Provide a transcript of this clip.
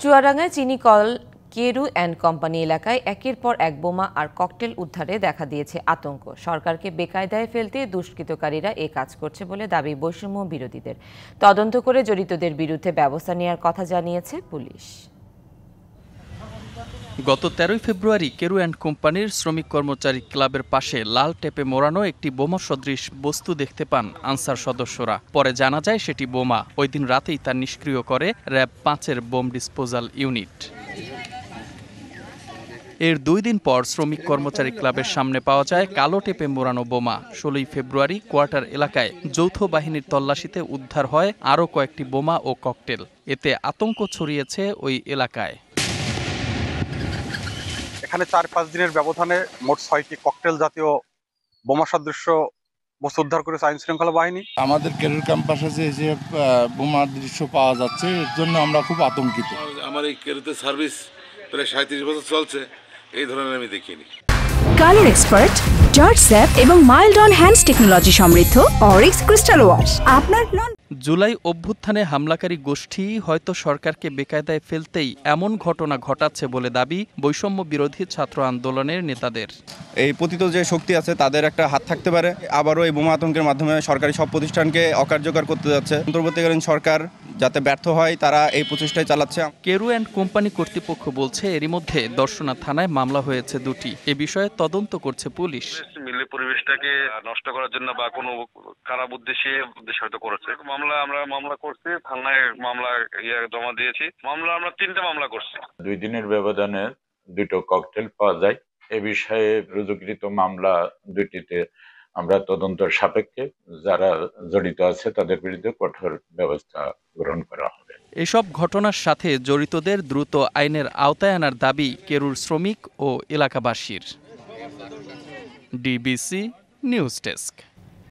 চুয়াডাঙ্গায় চিনিকল Carew and company এলাকায় একের পর এক বোমা আর ককটেল উদ্ধারে দেখা দিয়েছে আতঙ্ক। সরকারকে বেকায়দায় ফেলতে দুষ্কৃতকারীরা এ কাজ করছে বলে দাবি বৈষম্য বিরোধীদের। তদন্ত করে জড়িতদের বিরুদ্ধে ব্যবস্থা নেওয়ার কথা জানিয়েছে পুলিশ। গত 13 ফেব্রুয়ারি কেরু অ্যান্ড কোম্পানির শ্রমিক কর্মচারী ক্লাবের পাশে লাল টেপে মোড়ানো একটি বোমা সদৃশ বস্তু দেখতে পান আনসার সদস্যরা। পরে জানা যায় সেটি বোমা। ওই দিন রাতেই তা নিষ্ক্রিয় করে র্যাব 5-এর বোম ডিসপোজাল ইউনিট। এর 2 দিন পর শ্রমিক কর্মচারী ক্লাবের সামনে পাওয়া যায় কালো টেপে মোড়ানো বোমা। 16 ফেব্রুয়ারি কোয়ার্টার এলাকায় যৌথ বাহিনীর তল্লাশিতে উদ্ধার হয় আরও কয়েকটি বোমা ও ককটেল। এতে আতঙ্ক ছড়িয়েছে ওই এলাকায়। এখানে 4-5 দিনের ব্যবধানে মোট 6টি ককটেল জাতীয় বোমা সদৃশ্য বস্তু উদ্ধার করেছে আইন শৃঙ্খলা বাহিনী। আমাদের কেরুর ক্যাম্পাসে যে বোমার দৃশ্য পাওয়া যাচ্ছে, এর জন্য আমরা খুব আতঙ্কিত। আমার এই কেরুতে সার্ভিস প্রায় 37 বছর চলছে, এই ধরনের আমি দেখিনি। কালার এক্সপার্ট, জর্জ স্যাপ এবং মাইল্ড অন হ্যান্ডস টেকনোলজি সমৃদ্ধ অরিক্স ক্রিস্টাল ওয়াশ আপনার জুলাই অভ্যুত্থানে হামলাকারী গোষ্ঠী হয়তো সরকারকে বেকায়দায় ফেলতেই এমন ঘটনা ঘটাচ্ছে বলে দাবি বৈষম্য বিরোধী ছাত্র আন্দোলনের নেতাদের। এই পতিত যে শক্তি আছে তাদের একটা হাত থাকতে পারে। আবারও এই বোমা আতঙ্কের মাধ্যমে সরকারি সব প্রতিষ্ঠানকে অকার্যকর করতে যাচ্ছে। অন্তর্বর্তীকালীন সরকার যাতে ব্যর্থ হয় তারা এই প্রচেষ্টায় চালাচ্ছে। কেরু অ্যান্ড কোম্পানি কর্তৃপক্ষ বলছে এরই মধ্যে দর্শনা থানায় মামলা হয়েছে 2টি। এ বিষয়ে তদন্ত করছে পুলিশ। মিলে পরিবেশটাকে নষ্ট করার জন্য বা কোনো খারাপ উদ্দেশ্যে হয়তো করেছে। আমরা মামলা করছি, থানায় মামলা জমা দিয়েছি। মামলা আমরা 3টে মামলা করছি। 2 দিনের ব্যবধানে 2টো ককটেল পাওয়া যায়। এ বিষয়ে রুজুকৃত মামলা 2টিতে আমরা তদন্ত সাপেক্ষে যারা জড়িত আছে তাদের বিরুদ্ধে কঠোর ব্যবস্থা গ্রহণ করা হবে। এসব ঘটনার সাথে জড়িতদের দ্রুত আইনের আওতায় আনার দাবি কেরুর শ্রমিক ও এলাকাবাসীর। DBC news desk.